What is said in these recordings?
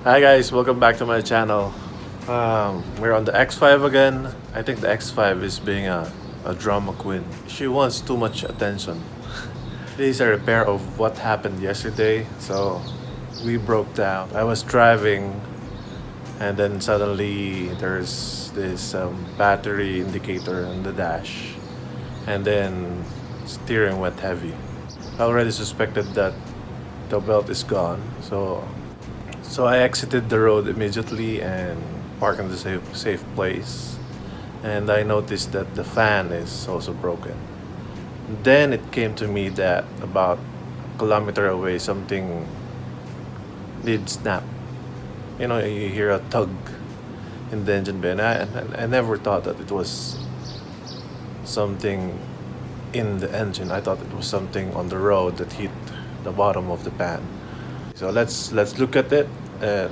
Hi guys, welcome back to my channel. We're on the X5 again. I think the X5 is being a drama queen. She wants too much attention. This is a repair of what happened yesterday. So we broke down. I was driving and then suddenly there's this battery indicator on the dash and then steering went heavy. I already suspected that the belt is gone. So I exited the road immediately and parked in the safe place. And I noticed that the fan is also broken. Then it came to me that about a kilometer away something did snap. You know, you hear a tug in the engine bay. And I never thought that it was something in the engine. I thought it was something on the road that hit the bottom of the pan. So let's look at it, and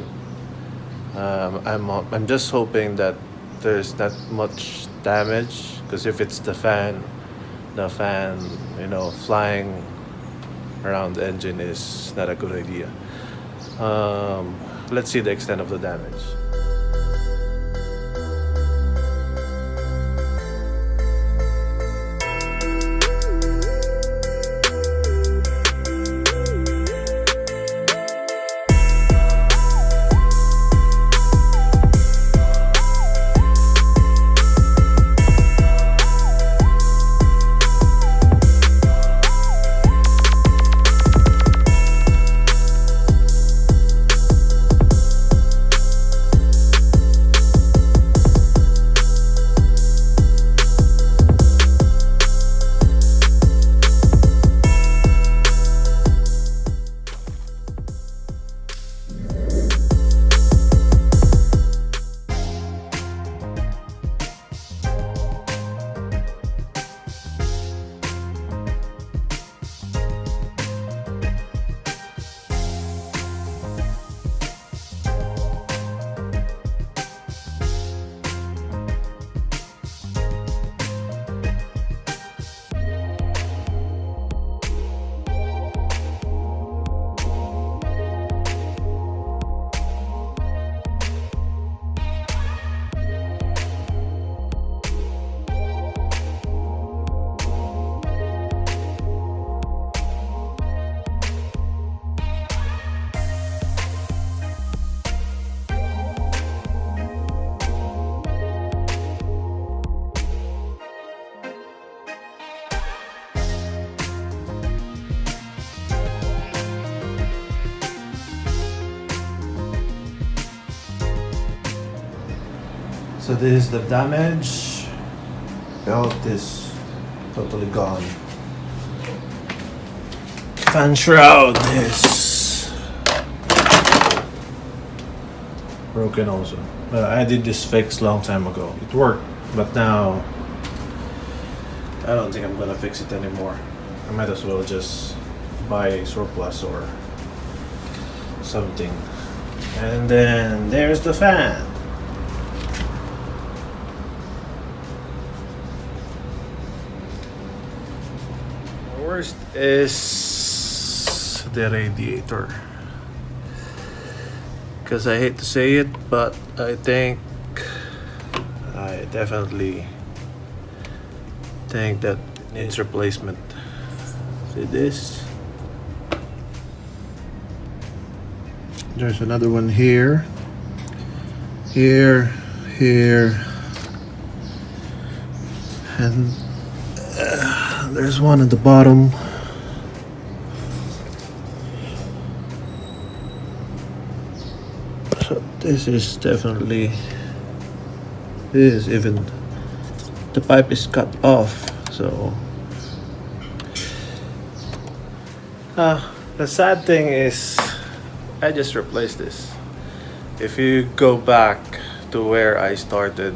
I'm just hoping that there's not much damage, because if it's the fan, flying around the engine is not a good idea. Let's see the extent of the damage. So this is the damage. Belt is totally gone. Fan shroud is broken also. I did this fix long time ago. It worked, but now I don't think I'm gonna fix it anymore. I might as well just buy a surplus or something. And then there's the fan. Worst is the radiator, because I hate to say it, but I definitely think that it needs replacement. See this? There's another one here, and there's one at the bottom. So this is even, the pipe is cut off. So the sad thing is I just replaced this. If you go back to where I started,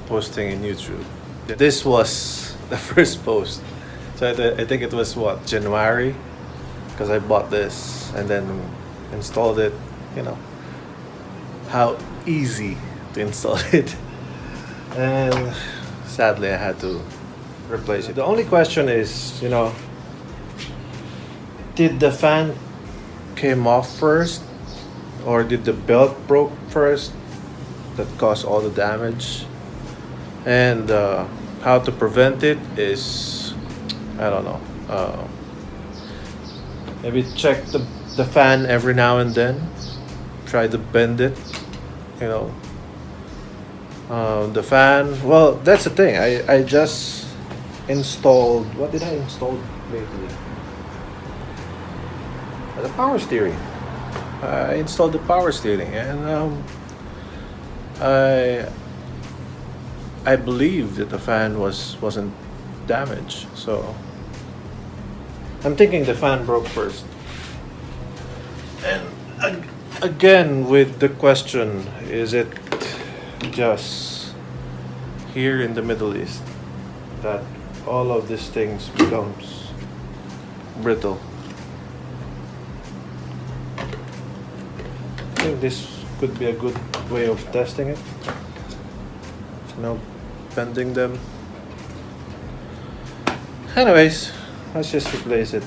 posting in YouTube, this was the first post. So I think it was January, because I bought this and then installed it. How easy to install it. And sadly I had to replace it. The only question is, did the fan came off first or did the belt broke first that caused all the damage? And how to prevent it is, I don't know. Maybe check the fan every now and then. Try to bend it, you know. The fan. Well, that's the thing. I just installed. What did I install lately? The power steering. I installed the power steering, and I believe that the fan wasn't damaged. So I'm thinking the fan broke first. And again, with the question, is it just here in the Middle East that all of these things becomes brittle? I think this could be a good way of testing it. Bending them. Anyways, let's just replace it.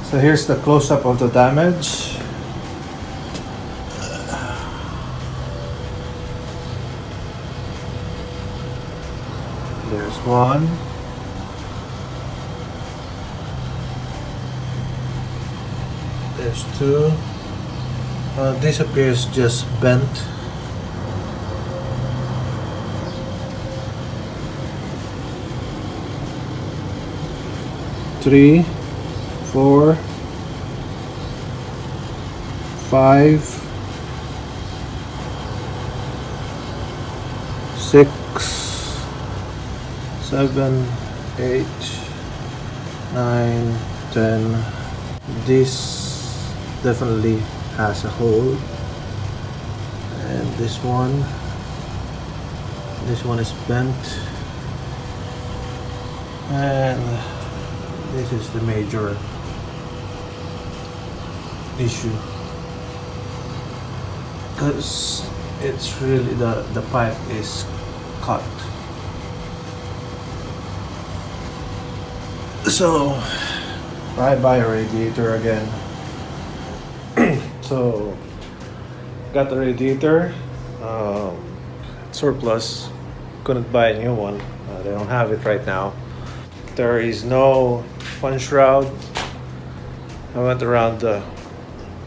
So here's the close-up of the damage. There's one. There's two. This appears just bent. Three. 4, 5, 6, 7, 8, 9, 10. This definitely has a hole, and this one is bent, and this is the major issue, because it's really the pipe is cut. So I buy a radiator again. So got the radiator, surplus, couldn't buy a new one. They don't have it right now. There is no fun shroud. I went around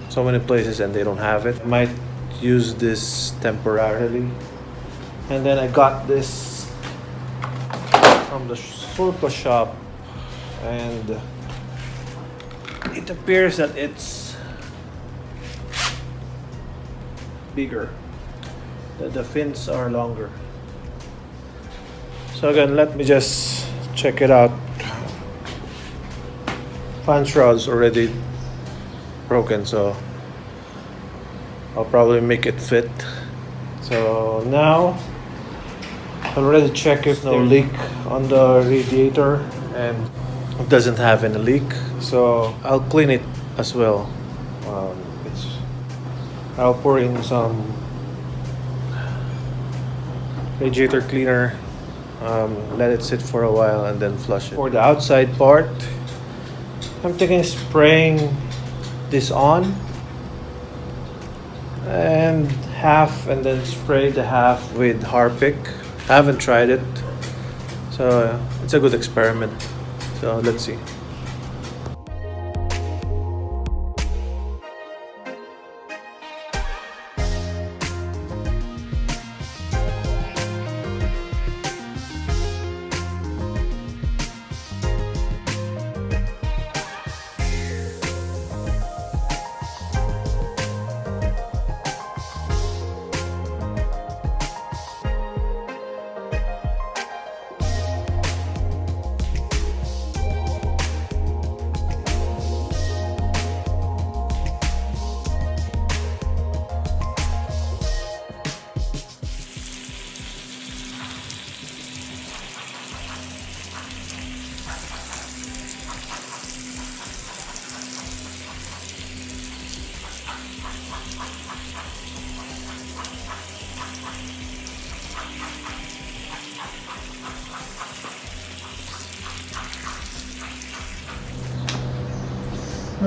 so many places and they don't have it. Might use this temporarily. And then I got this from the surplus shop, and it appears that it's bigger. The fins are longer. So again, let me just check it out. Fan shroud's already broken, so I'll probably make it fit. So now I'll already check if no leak on the radiator, and it doesn't have any leak, so I'll clean it as well. I'll pour in some radiator cleaner, let it sit for a while, and then flush it. For the outside part, I'm thinking spraying this on and half, and then spray the half with Harpic. I haven't tried it, so it's a good experiment. So let's see.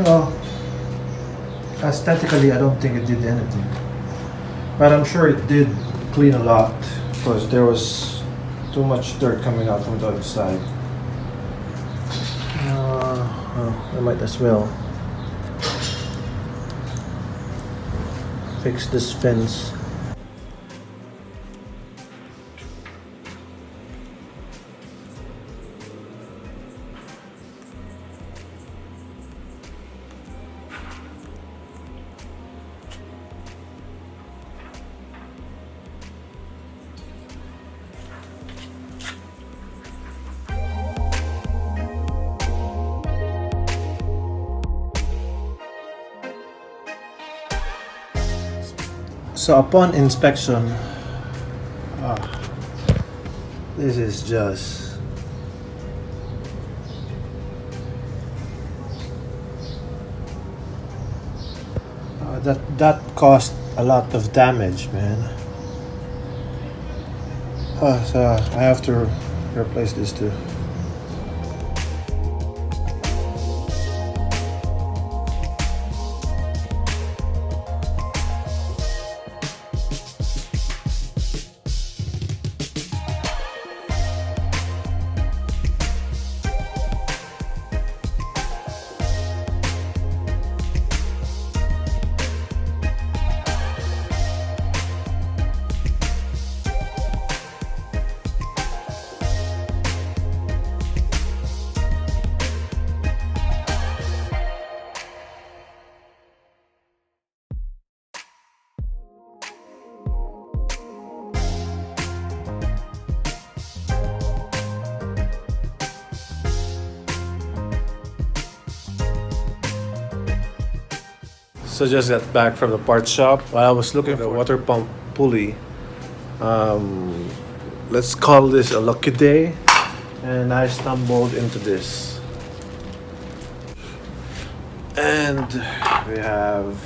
Well, aesthetically, I don't think it did anything. But I'm sure it did clean a lot because there was too much dirt coming out from the other side. I might as well fix this fence. So upon inspection, this is just that caused a lot of damage, man. So I have to replace this too. So just got back from the parts shop. While I was looking for the water pump pulley, let's call this a lucky day, and I stumbled into this. And we have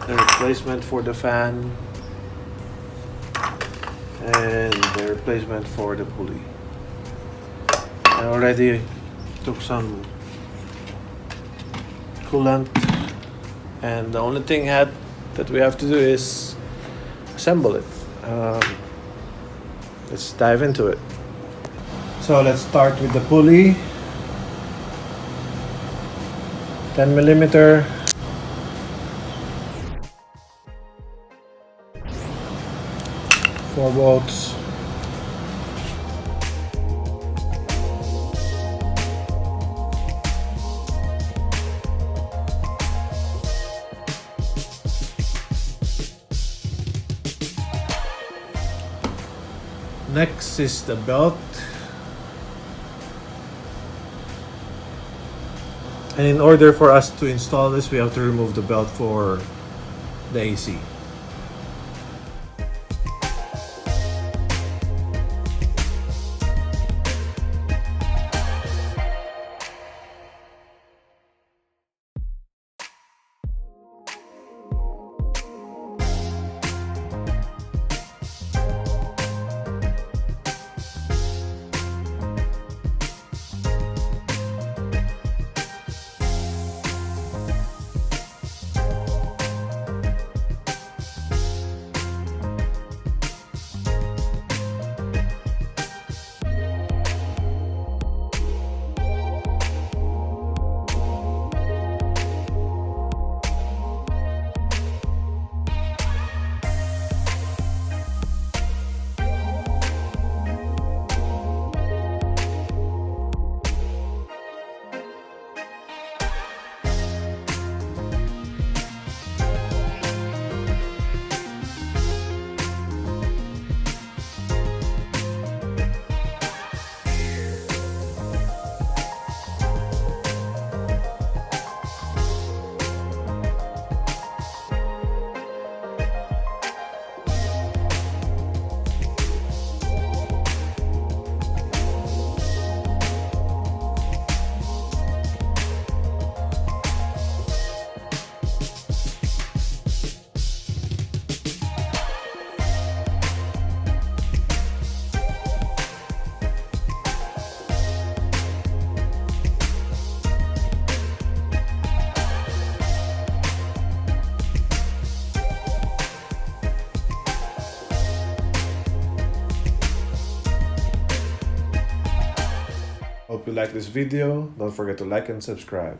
the replacement for the fan and the replacement for the pulley. I already took some coolant, and the only thing that we have to do is assemble it. Let's dive into it. So let's start with the pulley. 10 millimeter. Four bolts. Next is the belt. And in order for us to install this, we have to remove the belt for the AC. Hope you like this video. Don't forget to like and subscribe.